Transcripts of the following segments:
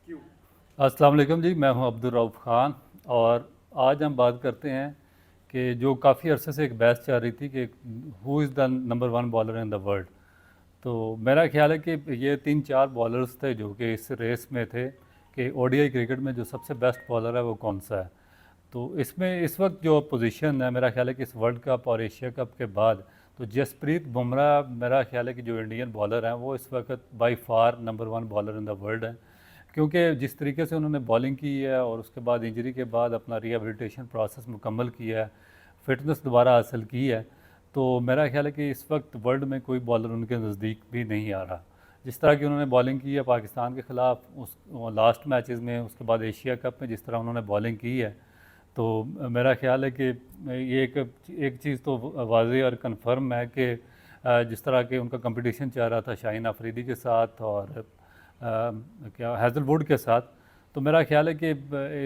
क्यों? अस्सलाम वालेकुम जी, मैं हूं अब्दुल रऊफ़ ख़ान। और आज हम बात करते हैं कि जो काफ़ी अरसे से एक बहस चल रही थी कि who is the number one bowler in the world. तो मेरा ख्याल है कि ये तीन चार बॉलर्स थे जो कि इस रेस में थे कि ओडीआई क्रिकेट में जो सबसे बेस्ट बॉलर है वो कौन सा है। तो इसमें इस वक्त जो पोजीशन है, मेरा ख्याल है कि इस वर्ल्ड कप और एशिया कप के बाद तो जसप्रीत बुमराह, मेरा ख्याल है कि जो इंडियन बॉलर हैं वो इस वक्त by far number one bowler in the world है। क्योंकि जिस तरीके से उन्होंने बॉलिंग की है और उसके बाद इंजरी के बाद अपना रिहेबिलिटेशन प्रोसेस मुकम्मल किया है, फ़िटनेस दोबारा हासिल की है, तो मेरा ख्याल है कि इस वक्त वर्ल्ड में कोई बॉलर उनके नज़दीक भी नहीं आ रहा। जिस तरह की उन्होंने बॉलिंग की है पाकिस्तान के ख़िलाफ़ उस लास्ट मैचेस में, उसके बाद एशिया कप में जिस तरह उन्होंने बॉलिंग की है, तो मेरा ख्याल है कि ये एक चीज़ तो वाज़ेह और कन्फर्म है कि जिस तरह के उनका कंपटीशन चल रहा था शाहीन अफरीदी के साथ और क्या हैज़लवुड के साथ, तो मेरा ख्याल है कि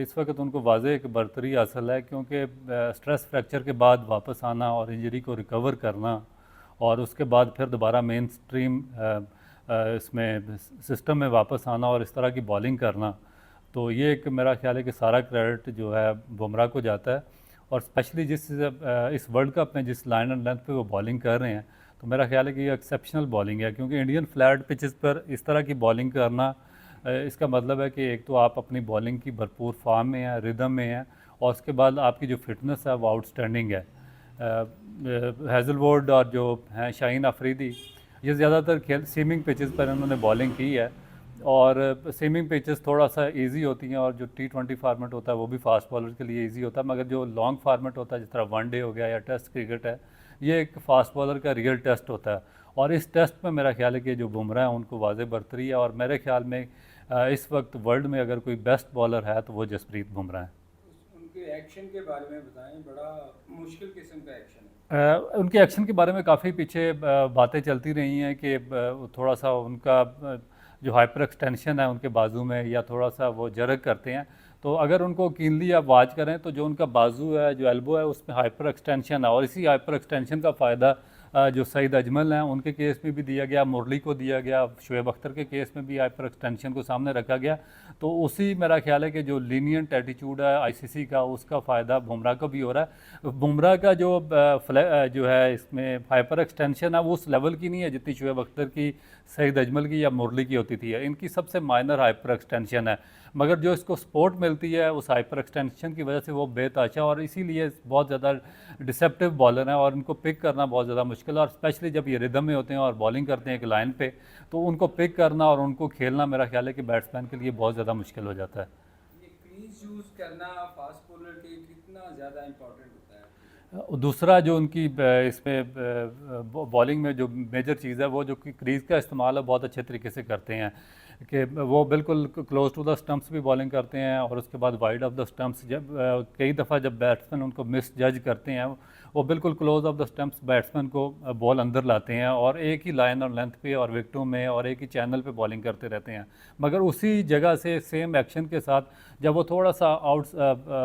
इस वक्त उनको वाज़ेह एक बरतरी हासिल है, क्योंकि स्ट्रेस फ्रैक्चर के बाद वापस आना और इंजरी को रिकवर करना और उसके बाद फिर दोबारा मेन स्ट्रीम इसमें सिस्टम में वापस आना और इस तरह की बॉलिंग करना, तो ये एक मेरा ख्याल है कि सारा क्रेडिट जो है बुमराह को जाता है। और स्पेशली इस वर्ल्ड कप में जिस लाइन एंड लेंथ पे वो बॉलिंग कर रहे हैं, तो मेरा ख्याल है कि ये एक्सेप्शनल बॉलिंग है, क्योंकि इंडियन फ्लैट पिचेस पर इस तरह की बॉलिंग करना इसका मतलब है कि एक तो आप अपनी बॉलिंग की भरपूर फॉर्म में हैं, रिदम में हैं, और उसके बाद आपकी जो फिटनेस है वो आउटस्टैंडिंग है। हैज़लवुड और जो हैं शाहीन अफरीदी, ये ज़्यादातर खेल सीमिंग पिचेस पर इन्होंने बॉलिंग की है, और सीमिंग पिचेस थोड़ा सा इजी होती हैं, और जो टी20 फार्मेट होता है वो भी फास्ट बॉलर के लिए इजी होता है, मगर जो लॉन्ग फार्मेट होता है जिस तरह वनडे हो गया या टेस्ट क्रिकेट है, ये एक फास्ट बॉलर का रियल टेस्ट होता है। और इस टेस्ट में मेरा ख्याल है कि जो बुमराह है उनको वाज़ेह बरतरी है, और मेरे ख्याल में इस वक्त वर्ल्ड में अगर कोई बेस्ट बॉलर है तो वो जसप्रीत बुमराह है। उनके एक्शन के बारे में बताएं, बड़ा मुश्किल किस्म का एक्शन है। उनके एक्शन के बारे में काफ़ी पीछे बातें चलती रही हैं कि थोड़ा सा उनका जो हाइपर एक्सटेंशन है उनके बाजू में, या थोड़ा सा वो जरक करते हैं, तो अगर उनको कीनली आप वाच करें तो जो उनका बाजू है, जो एल्बो है, उसमें हाइपर एक्सटेंशन है, और इसी हाइपर एक्सटेंशन का फ़ायदा जो सईद अजमल हैं उनके केस में भी दिया गया, मुरली को दिया गया, शुएब अख्तर के केस में भी हाइपर एक्सटेंशन को सामने रखा गया। तो उसी मेरा ख्याल है कि जो लीनियंट एटीट्यूड है आईसीसी का, उसका फ़ायदा बुमराह को भी हो रहा है। बुमराह का जो है इसमें हाइपर एक्सटेंशन है वो उस लेवल की नहीं है जितनी शुएब अख्तर की, सईद अजमल की या मुरली की होती थी। इनकी सबसे माइनर हाइपर एक्सटेंशन है, मगर जो इसको सपोर्ट मिलती है उस हाइपर एक्सटेंशन की वजह से वो बेताशा, और इसीलिए बहुत ज़्यादा डिसेप्टिव बॉलर हैं और इनको पिक करना बहुत ज़्यादा मुश्किल है। और स्पेशली जब ये रिदम में होते हैं और बॉलिंग करते हैं एक लाइन पे, तो उनको पिक करना और उनको खेलना मेरा ख्याल है कि बैट्समैन के लिए बहुत ज़्यादा मुश्किल हो जाता है। ये क्रीज यूज करना फास्ट बॉलर के कितना ज़्यादा इंपॉर्टेंट होता है क्रिकेट में? दूसरा जो उनकी इसमें बॉलिंग में जो मेजर चीज़ है वो जो कि क्रीज़ का इस्तेमाल है बहुत अच्छे तरीके से करते हैं, कि वो बिल्कुल क्लोज टू द स्टंप्स भी बॉलिंग करते हैं, और उसके बाद वाइड ऑफ द स्टंप्स जब कई दफ़ा जब बैट्समैन उनको मिस जज करते हैं, वो बिल्कुल close of the stumps batsman को बॉल अंदर लाते हैं और एक ही लाइन और लेंथ पे और विकेटों में और एक ही चैनल पे बॉलिंग करते रहते हैं। मगर उसी जगह से सेम एक्शन के साथ जब वो थोड़ा सा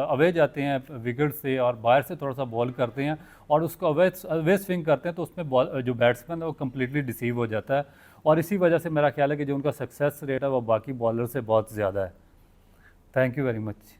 अवे जाते हैं विकेट से और बाहर से थोड़ा सा बॉल करते हैं और उसको अवे स्विंग करते हैं, तो उसमें बॉल जो बैट्समैन है वो कम्प्लीटली डिसीव हो जाता है, और इसी वजह से मेरा ख्याल है कि जो उनका सक्सेस रेट है वो बाकी बॉलर से बहुत ज़्यादा है। Thank you very much.